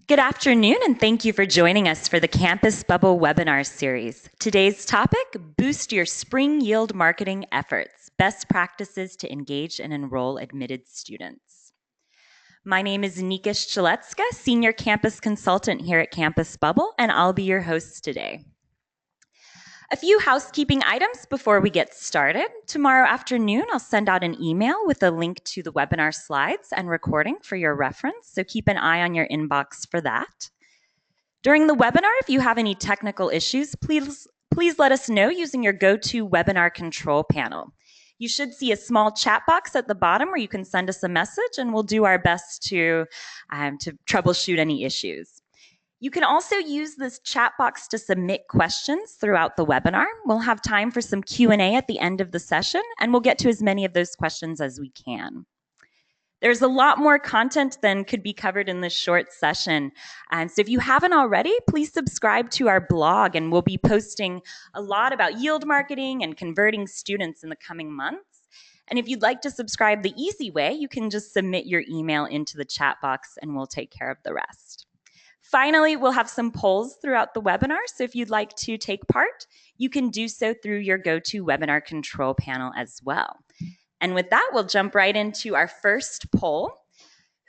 Good afternoon, and thank you for joining us for the Campus Bubble webinar series. Today's topic, Boost Your Spring Yield Marketing Efforts, Best Practices to Engage and Enroll Admitted Students. My name is Nika Shaletska, Senior Campus Consultant here at Campus Bubble, and I'll be your host today. A few housekeeping items before we get started. Tomorrow afternoon, I'll send out an email with a link to the webinar slides and recording for your reference, so keep an eye on your inbox for that. During the webinar, if you have any technical issues, please let us know using your GoToWebinar control panel. You should see a small chat box at the bottom where you can send us a message, and we'll do our best to troubleshoot any issues. You can also use this chat box to submit questions throughout the webinar. We'll have time for some Q&A at the end of the session, and we'll get to as many of those questions as we can. There's a lot more content than could be covered in this short session. So if you haven't already, please subscribe to our blog, and we'll be posting a lot about yield marketing and converting students in the coming months. And if you'd like to subscribe the easy way, you can just submit your email into the chat box and we'll take care of the rest. Finally, we'll have some polls throughout the webinar, so if you'd like to take part, you can do so through your GoToWebinar control panel as well. And with that, we'll jump right into our first poll.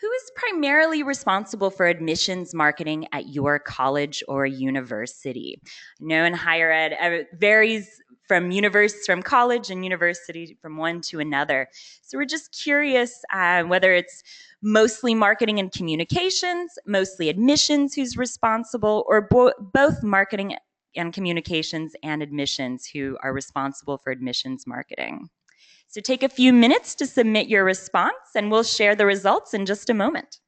Who is primarily responsible for admissions marketing at your college or university? I know in higher ed, it varies from college and university from one to another. So we're just curious whether it's mostly marketing and communications, mostly admissions who's responsible, or both marketing and communications and admissions who are responsible for admissions marketing. So take a few minutes to submit your response, and we'll share the results in just a moment.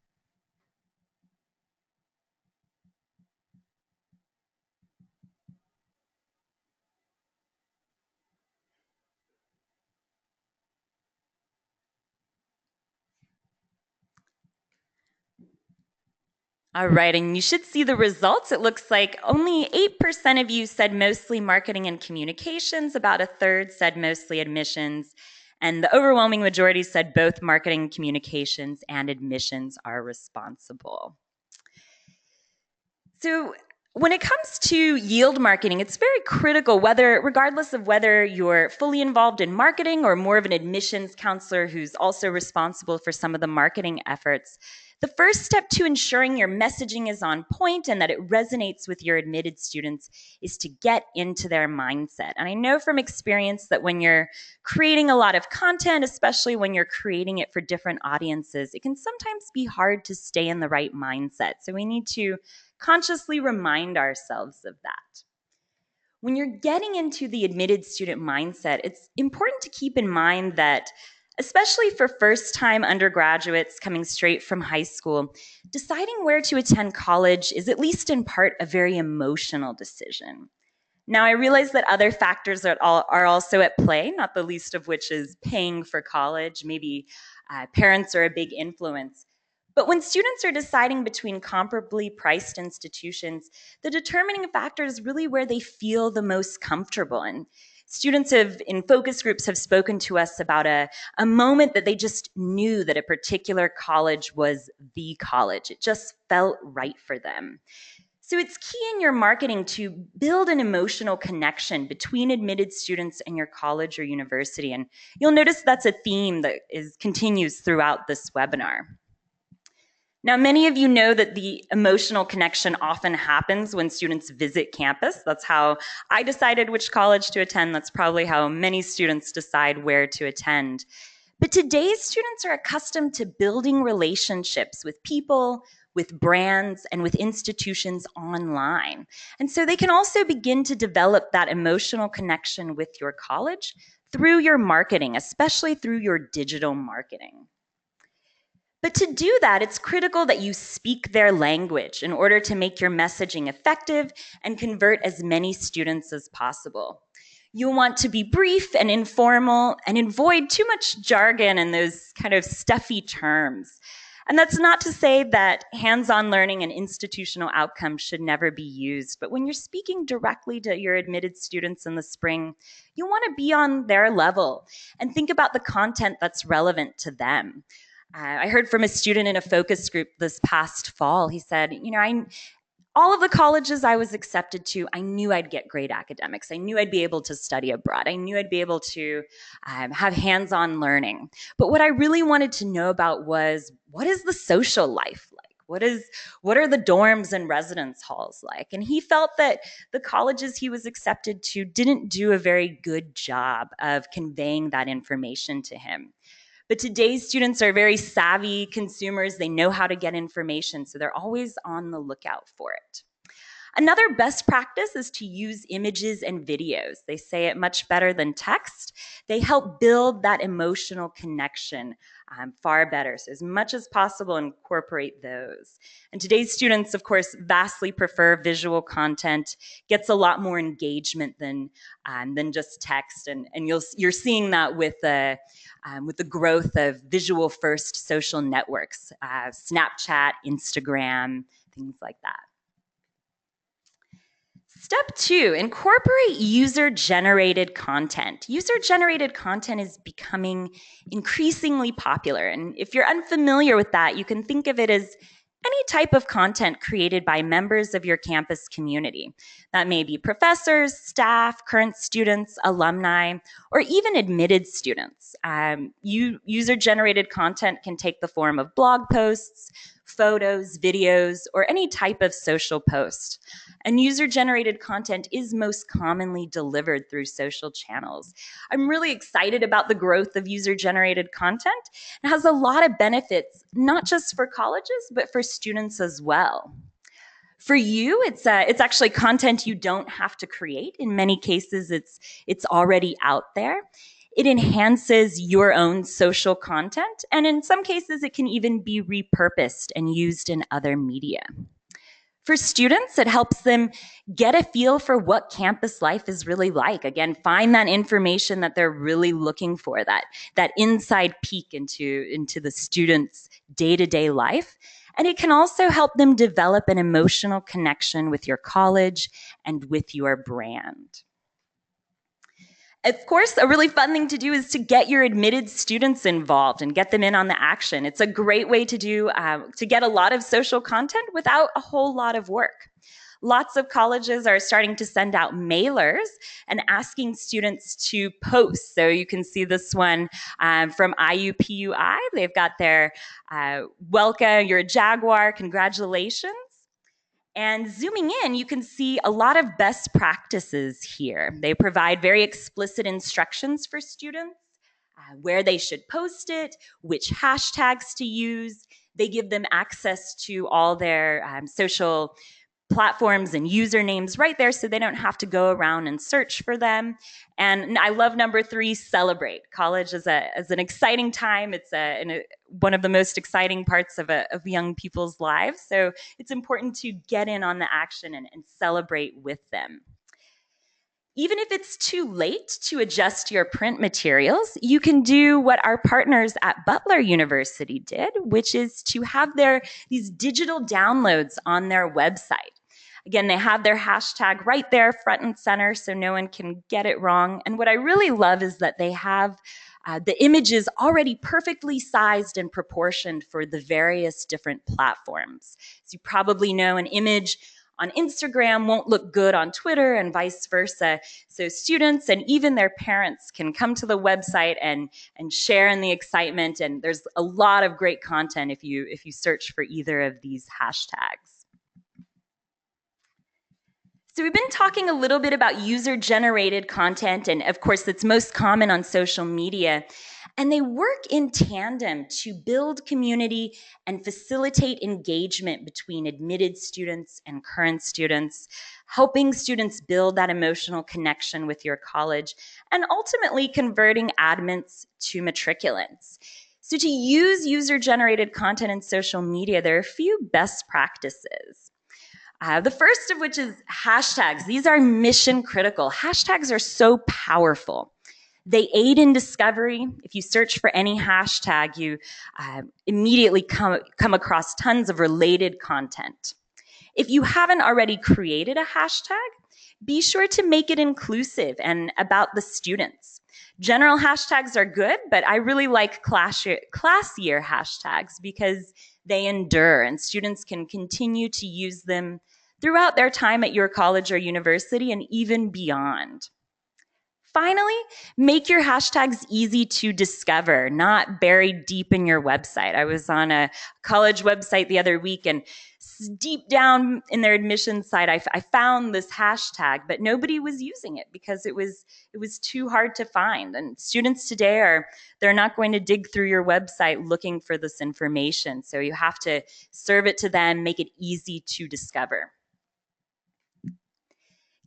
All right, and you should see the results. It looks like only 8% of you said mostly marketing and communications, about a third said mostly admissions, and the overwhelming majority said both marketing, communications, and admissions are responsible. So when it comes to yield marketing, it's very critical, regardless of whether you're fully involved in marketing or more of an admissions counselor who's also responsible for some of the marketing efforts. The first step to ensuring your messaging is on point and that it resonates with your admitted students is to get into their mindset. And I know from experience that when you're creating a lot of content, especially when you're creating it for different audiences, it can sometimes be hard to stay in the right mindset. So we need to consciously remind ourselves of that. When you're getting into the admitted student mindset, it's important to keep in mind that, especially for first-time undergraduates coming straight from high school, deciding where to attend college is at least in part a very emotional decision. Now, I realize that other factors are also at play, not the least of which is paying for college. Maybe parents are a big influence. But when students are deciding between comparably priced institutions, the determining factor is really where they feel the most comfortable. And students in focus groups have spoken to us about a moment that they just knew that a particular college was the college. It just felt right for them. So it's key in your marketing to build an emotional connection between admitted students and your college or university. And you'll notice that's a theme that continues throughout this webinar. Now, many of you know that the emotional connection often happens when students visit campus. That's how I decided which college to attend. That's probably how many students decide where to attend. But today's students are accustomed to building relationships with people, with brands, and with institutions online. And so they can also begin to develop that emotional connection with your college through your marketing, especially through your digital marketing. But to do that, it's critical that you speak their language in order to make your messaging effective and convert as many students as possible. You'll want to be brief and informal and avoid too much jargon and those kind of stuffy terms. And that's not to say that hands-on learning and institutional outcomes should never be used, but when you're speaking directly to your admitted students in the spring, you want to be on their level and think about the content that's relevant to them. I heard from a student in a focus group this past fall. He said, all of the colleges I was accepted to, I knew I'd get great academics. I knew I'd be able to study abroad. I knew I'd be able to have hands on learning. But what I really wanted to know about was, what is the social life like? What are the dorms and residence halls like? And he felt that the colleges he was accepted to didn't do a very good job of conveying that information to him. But today's students are very savvy consumers. They know how to get information, so they're always on the lookout for it. Another best practice is to use images and videos. They say it much better than text. They help build that emotional connection far better. So as much as possible, incorporate those. And today's students, of course, vastly prefer visual content, gets a lot more engagement than just text. And you're seeing that with the growth of visual first social networks, Snapchat, Instagram, things like that. Step 2, incorporate user-generated content. User-generated content is becoming increasingly popular. And if you're unfamiliar with that, you can think of it as any type of content created by members of your campus community. That may be professors, staff, current students, alumni, or even admitted students. User-generated content can take the form of blog posts, photos, videos, or any type of social post. And user-generated content is most commonly delivered through social channels. I'm really excited about the growth of user-generated content. It has a lot of benefits, not just for colleges, but for students as well. For you, it's actually content you don't have to create. In many cases, it's already out there. It enhances your own social content, and in some cases, it can even be repurposed and used in other media. For students, it helps them get a feel for what campus life is really like. Again, find that information that they're really looking for, that inside peek into the student's day-to-day life. And it can also help them develop an emotional connection with your college and with your brand. Of course, a really fun thing to do is to get your admitted students involved and get them in on the action. It's a great way to get a lot of social content without a whole lot of work. Lots of colleges are starting to send out mailers and asking students to post. So you can see this one from IUPUI. They've got their welcome, you're a Jaguar, congratulations. And zooming in, you can see a lot of best practices here. They provide very explicit instructions for students, where they should post it, which hashtags to use. They give them access to all their social platforms and usernames right there, so they don't have to go around and search for them. And I love number 3, celebrate. College is an exciting time. It's one of the most exciting parts of young people's lives. So it's important to get in on the action and celebrate with them. Even if it's too late to adjust your print materials, you can do what our partners at Butler University did, which is to have these digital downloads on their website. Again, they have their hashtag right there front and center so no one can get it wrong. And what I really love is that they have the images already perfectly sized and proportioned for the various different platforms. As you probably know, an image on Instagram won't look good on Twitter and vice versa. So students and even their parents can come to the website and share in the excitement. And there's a lot of great content if you search for either of these hashtags. So we've been talking a little bit about user-generated content, and of course, it's most common on social media. And they work in tandem to build community and facilitate engagement between admitted students and current students, helping students build that emotional connection with your college, and ultimately converting admins to matriculants. So to use user-generated content in social media, there are a few best practices. The first of which is hashtags. These are mission critical. Hashtags are so powerful. They aid in discovery. If you search for any hashtag, you immediately come across tons of related content. If you haven't already created a hashtag, be sure to make it inclusive and about the students. General hashtags are good, but I really like classier hashtags because they endure and students can continue to use them throughout their time at your college or university and even beyond. Finally, make your hashtags easy to discover, not buried deep in your website. I was on a college website the other week, and deep down in their admissions site, I found this hashtag, but nobody was using it because it was too hard to find. And students today they're not going to dig through your website looking for this information. So you have to serve it to them, make it easy to discover.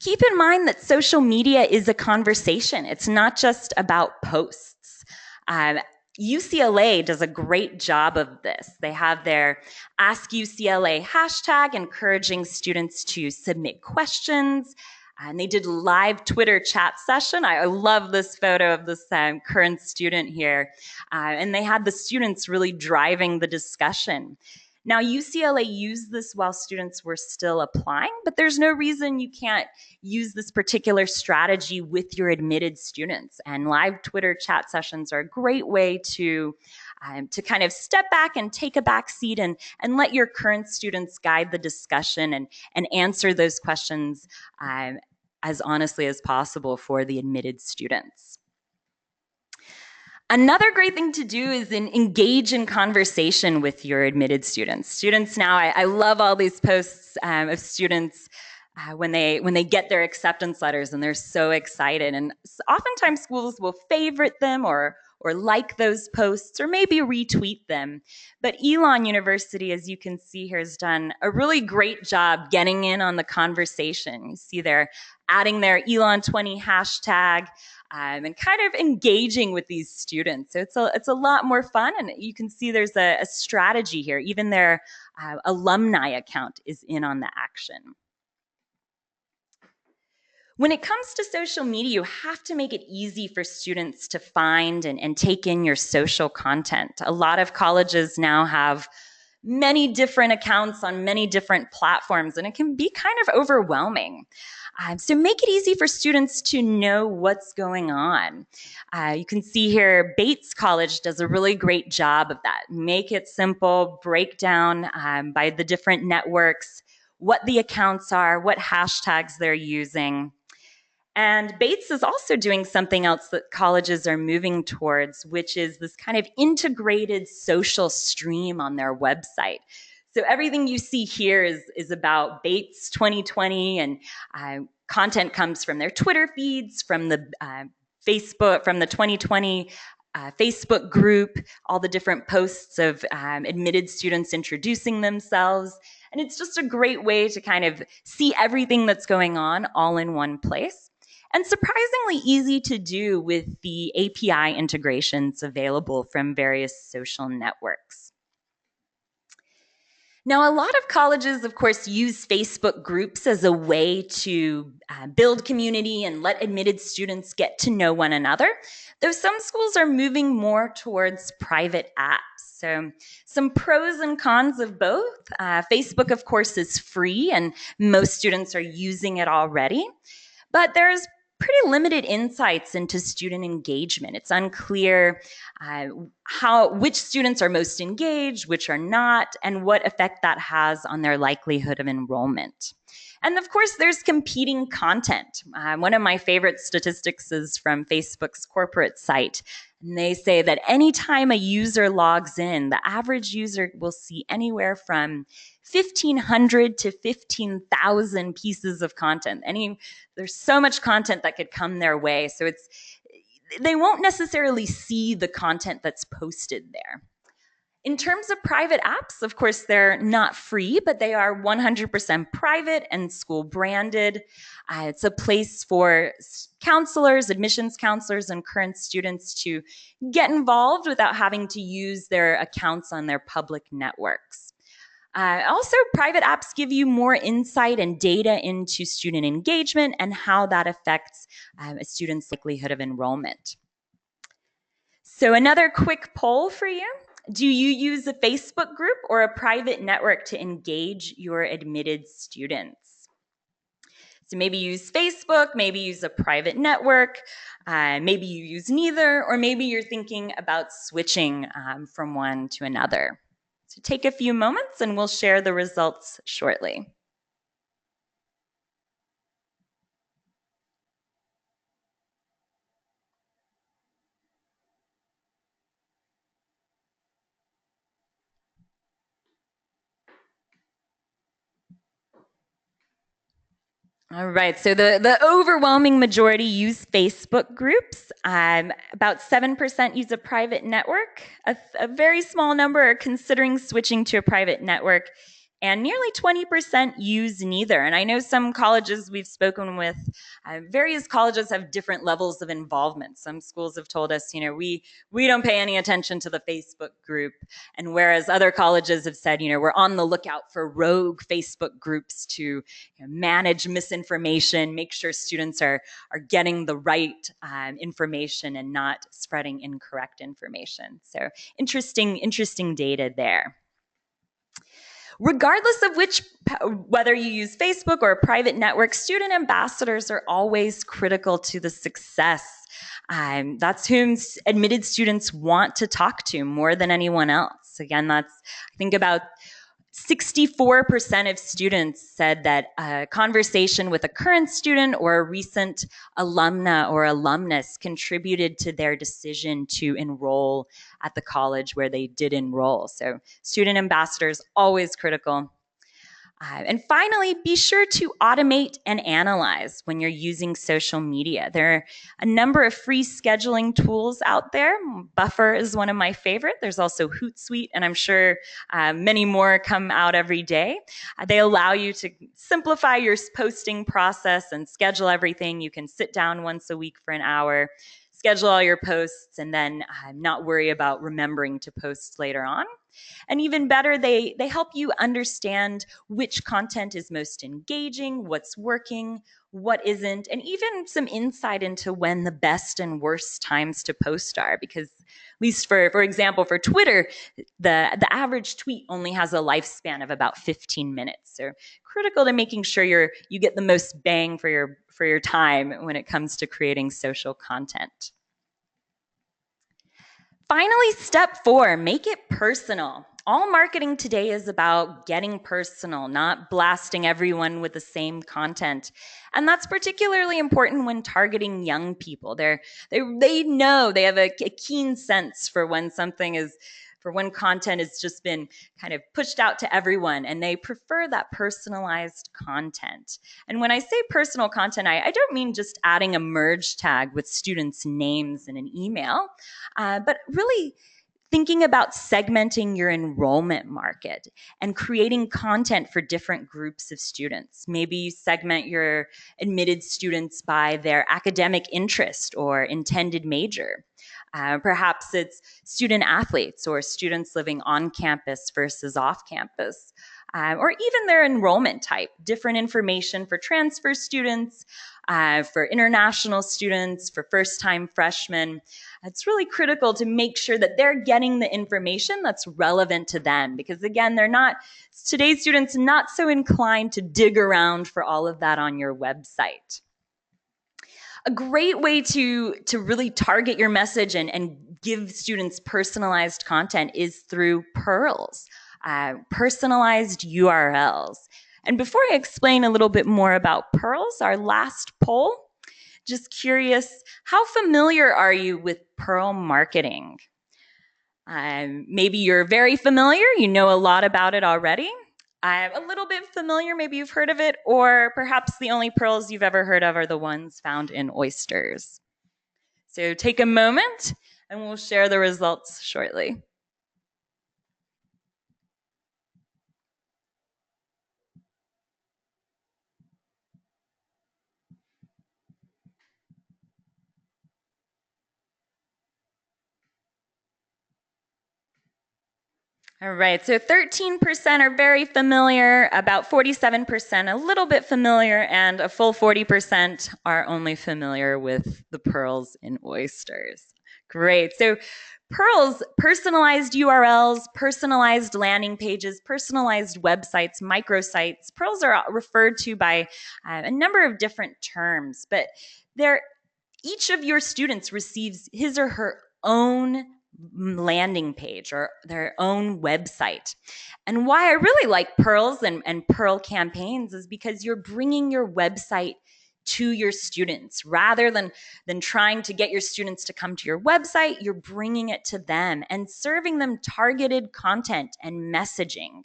Keep in mind that social media is a conversation. It's not just about posts. UCLA does a great job of this. They have their Ask UCLA hashtag, encouraging students to submit questions. And they did live Twitter chat session. I love this photo of this current student here. And they had the students really driving the discussion. Now, UCLA used this while students were still applying, but there's no reason you can't use this particular strategy with your admitted students. And live Twitter chat sessions are a great way to kind of step back and take a back seat and let your current students guide the discussion and answer those questions as honestly as possible for the admitted students. Another great thing to do is engage in conversation with your admitted students. Students now, I love all these posts of students when they get their acceptance letters and they're so excited. And oftentimes schools will favorite them or like those posts or maybe retweet them. But Elon University, as you can see here, has done a really great job getting in on the conversation. You see they're adding their Elon 20 hashtag. And kind of engaging with these students. So it's a lot more fun, and you can see there's a strategy here. Even their alumni account is in on the action. When it comes to social media, you have to make it easy for students to find and take in your social content. A lot of colleges now have many different accounts on many different platforms, and it can be kind of overwhelming. So make it easy for students to know what's going on. You can see here, Bates College does a really great job of that. Make it simple, break down by the different networks, what the accounts are, what hashtags they're using. And Bates is also doing something else that colleges are moving towards, which is this kind of integrated social stream on their website. So everything you see here is about Bates 2020, and content comes from their Twitter feeds, from the Facebook, from the 2020 Facebook group, all the different posts of admitted students introducing themselves. And it's just a great way to kind of see everything that's going on all in one place. And surprisingly easy to do with the API integrations available from various social networks. Now, a lot of colleges, of course, use Facebook groups as a way to build community and let admitted students get to know one another, though some schools are moving more towards private apps. So some pros and cons of both. Facebook, of course, is free, and most students are using it already. But there's pretty limited insights into student engagement. It's unclear which students are most engaged, which are not, and what effect that has on their likelihood of enrollment. And of course, there's competing content. One of my favorite statistics is from Facebook's corporate site. And they say that anytime a user logs in, the average user will see anywhere from 1,500 to 15,000 pieces of content. There's so much content that could come their way. So they won't necessarily see the content that's posted there. In terms of private apps, of course, they're not free, but they are 100% private and school branded. It's a place for counselors, admissions counselors, and current students to get involved without having to use their accounts on their public networks. Also, private apps give you more insight and data into student engagement and how that affects a student's likelihood of enrollment. So another quick poll for you. Do you use a Facebook group or a private network to engage your admitted students? So maybe you use Facebook, maybe use a private network, maybe you use neither, or maybe you're thinking about switching from one to another. So take a few moments and we'll share the results shortly. All right, so the overwhelming majority use Facebook groups. About 7% use a private network. A very small number are considering switching to a private network, and nearly 20% use neither. And I know some colleges we've spoken with, various colleges have different levels of involvement. Some schools have told us, we don't pay any attention to the Facebook group. And whereas other colleges have said, we're on the lookout for rogue Facebook groups to manage misinformation, make sure students are getting the right information and not spreading incorrect information. So interesting data there. Regardless of whether you use Facebook or a private network, student ambassadors are always critical to the success. That's whom admitted students want to talk to more than anyone else. Again, I think about 64% of students said that a conversation with a current student or a recent alumna or alumnus contributed to their decision to enroll at the college where they did enroll. So student ambassadors, always critical. And finally, be sure to automate and analyze when you're using social media. There are a number of free scheduling tools out there. Buffer is one of my favorite. There's also Hootsuite, and I'm sure many more come out every day. They allow you to simplify your posting process and schedule everything. You can sit down once a week for an hour, schedule all your posts, and then not worry about remembering to post later on. And even better, they help you understand which content is most engaging, what's working, what isn't, and even some insight into when the best and worst times to post are. Because at least for example, for Twitter, the average tweet only has a lifespan of about 15 minutes. So critical to making sure you get the most bang for your time when it comes to creating social content. Finally, step 4, make it personal. All marketing today is about getting personal, not blasting everyone with the same content. And that's particularly important when targeting young people. They know, they have a keen sense for when content has just been kind of pushed out to everyone, and they prefer that personalized content. And when I say personal content, I don't mean just adding a merge tag with students' names in an email, but really thinking about segmenting your enrollment market and creating content for different groups of students. Maybe you segment your admitted students by their academic interest or intended major. Perhaps it's student athletes or students living on campus versus off campus, or even their enrollment type, different information for transfer students, for international students, for first-time freshmen. It's really critical to make sure that they're getting the information that's relevant to them, because again, today's students not so inclined to dig around for all of that on your website. A great way to really target your message and give students personalized content is through pearls, personalized URLs. And before I explain a little bit more about pearls, our last poll, just curious, how familiar are you with Pearl marketing? Maybe you're very familiar, you know a lot about it already. A little bit familiar, maybe you've heard of it, or perhaps the only pearls you've ever heard of are the ones found in oysters. So take a moment and we'll share the results shortly. All right, so 13% are very familiar, about 47% a little bit familiar, and a full 40% are only familiar with the pearls in oysters. Great. So Pearl's personalized URLs, personalized landing pages, personalized websites, microsites. Pearls are referred to by a number of different terms, but they're each of your students receives his or her own landing page or their own website. And why I really like Pearls and Pearl campaigns is because you're bringing your website to your students rather than trying to get your students to come to your website. You're bringing it to them and serving them targeted content and messaging.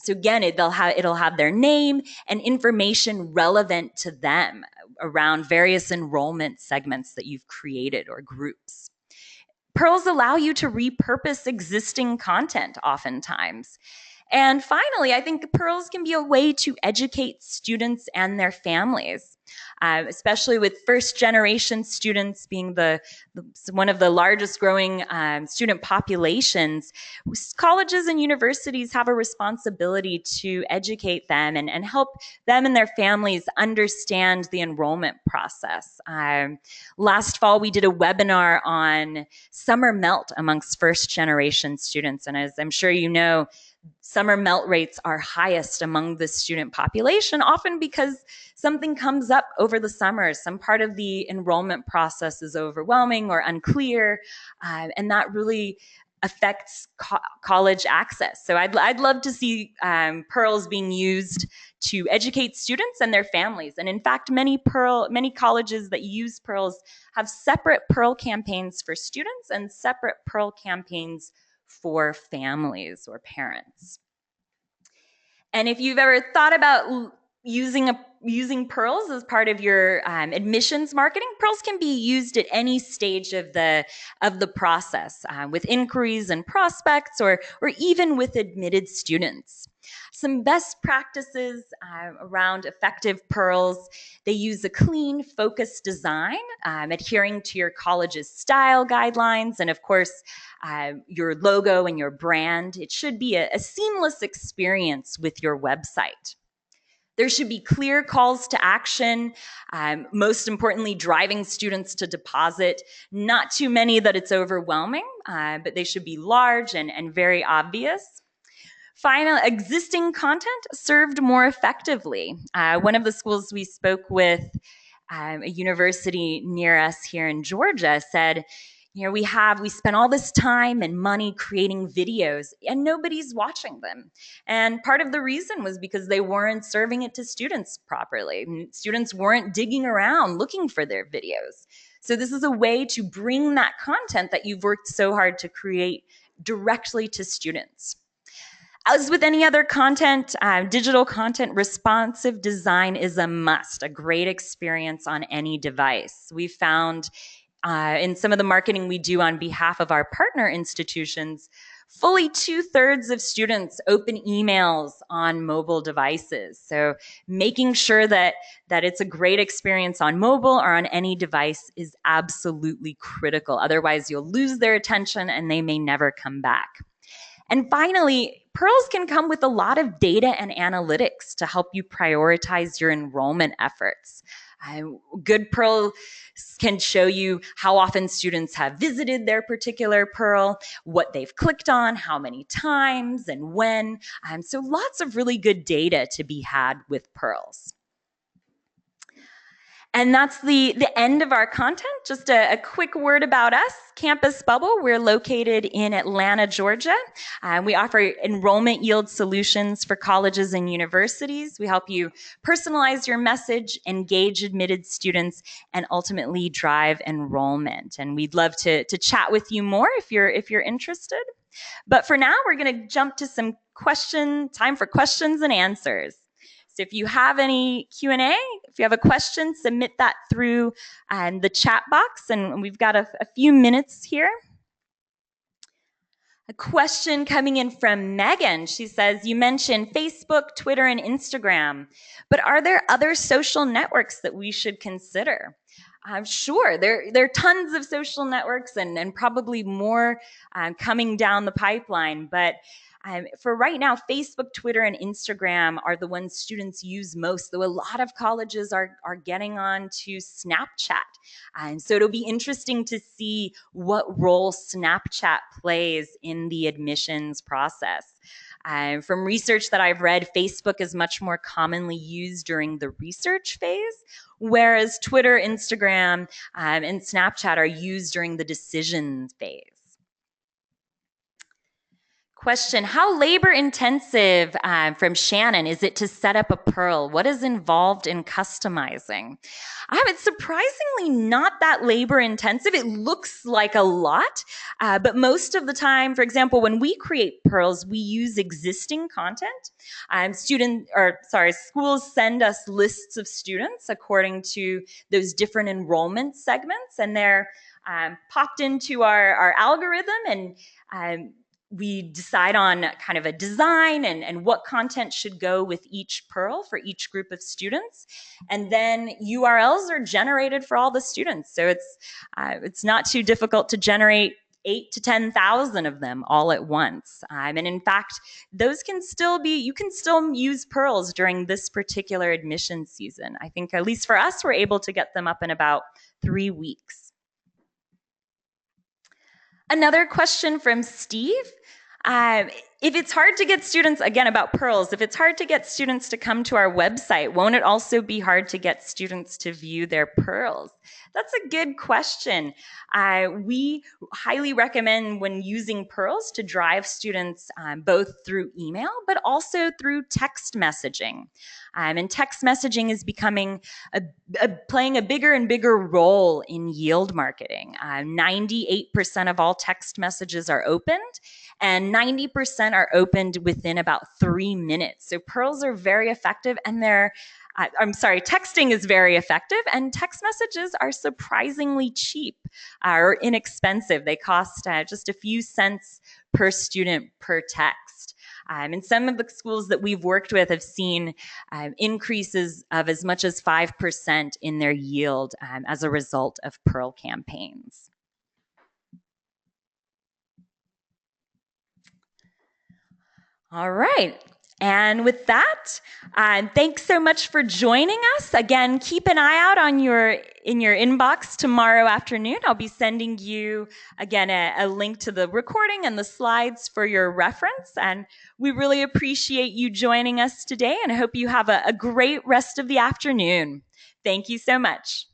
So again, it'll have their name and information relevant to them around various enrollment segments that you've created or groups. Pearls allow you to repurpose existing content oftentimes. And finally, I think Pearls can be a way to educate students and their families, especially with first generation students being one of the largest growing student populations. Colleges and universities have a responsibility to educate them and help them and their families understand the enrollment process. Last fall, we did a webinar on summer melt amongst first generation students. And as I'm sure you know, summer melt rates are highest among the student population, often because something comes up over the summer. Some part of the enrollment process is overwhelming or unclear, and that really affects college access. So I'd love to see Pearls being used to educate students and their families. And in fact, many colleges that use Pearls have separate Pearl campaigns for students and separate Pearl campaigns for families or parents. And if you've ever thought about using Pearls as part of your admissions marketing, Pearls can be used at any stage of the process with inquiries and prospects, or even with admitted students. Some best practices around effective Pearls: they use a clean, focused design, adhering to your college's style guidelines, and of course, your logo and your brand. It should be a seamless experience with your website. There should be clear calls to action, most importantly, driving students to deposit. Not too many that it's overwhelming, but they should be large and very obvious. Final, existing content served more effectively. One of the schools we spoke with, a university near us here in Georgia, said, we spent all this time and money creating videos and nobody's watching them. And part of the reason was because they weren't serving it to students properly. Students weren't digging around looking for their videos. So this is a way to bring that content that you've worked so hard to create directly to students. As with any other content, digital content, responsive design is a must, a great experience on any device. We found in some of the marketing we do on behalf of our partner institutions, fully 2/3 of students open emails on mobile devices. So making sure that it's a great experience on mobile or on any device is absolutely critical. Otherwise, you'll lose their attention and they may never come back. And finally, Pearls can come with a lot of data and analytics to help you prioritize your enrollment efforts. Good Pearl can show you how often students have visited their particular Pearl, what they've clicked on, how many times, and when. So lots of really good data to be had with Pearls. And that's the end of our content. Just a quick word about us. Campus Bubble, we're located in Atlanta, Georgia. We offer enrollment yield solutions for colleges and universities. We help you personalize your message, engage admitted students, and ultimately drive enrollment. And we'd love to chat with you more if you're interested. But for now, we're going to jump to some time for questions and answers. So if you have any Q&A, if you have a question, submit that through the chat box, and we've got a few minutes here. A question coming in from Megan. She says, you mentioned Facebook, Twitter, and Instagram, but are there other social networks that we should consider? Sure, there are tons of social networks and probably more coming down the pipeline, but For right now, Facebook, Twitter, and Instagram are the ones students use most, though a lot of colleges are getting on to Snapchat. So it'll be interesting to see what role Snapchat plays in the admissions process. From research that I've read, Facebook is much more commonly used during the research phase, whereas Twitter, Instagram, and Snapchat are used during the decision phase. Question: how labor intensive, from Shannon, is it to set up a Pearl? What is involved in customizing? It's surprisingly not that labor intensive. It looks like a lot, but most of the time, for example, when we create Pearls, we use existing content. Schools send us lists of students according to those different enrollment segments, and they're popped into our algorithm, and we decide on kind of a design and what content should go with each Pearl for each group of students. And then URLs are generated for all the students. So it's not too difficult to generate 8 to 10,000 of them all at once. And in fact, you can still use Pearls during this particular admission season. I think, at least for us, we're able to get them up in about 3 weeks. Another question from Steve. If it's hard to get students, again about Pearls, if it's hard to get students to come to our website, won't it also be hard to get students to view their Pearls? That's a good question. We highly recommend, when using Pearls, to drive students both through email, but also through text messaging. And text messaging is becoming playing a bigger and bigger role in yield marketing. 98% of all text messages are opened, and 90% are opened within about 3 minutes. So Pearls are very effective, and texting is very effective, and text messages are surprisingly cheap or inexpensive. They cost just a few cents per student per text. And some of the schools that we've worked with have seen increases of as much as 5% in their yield as a result of Pearl campaigns. All right. And with that, thanks so much for joining us. Again, keep an eye out in your inbox tomorrow afternoon. I'll be sending you, again, a link to the recording and the slides for your reference. And we really appreciate you joining us today, and I hope you have a great rest of the afternoon. Thank you so much.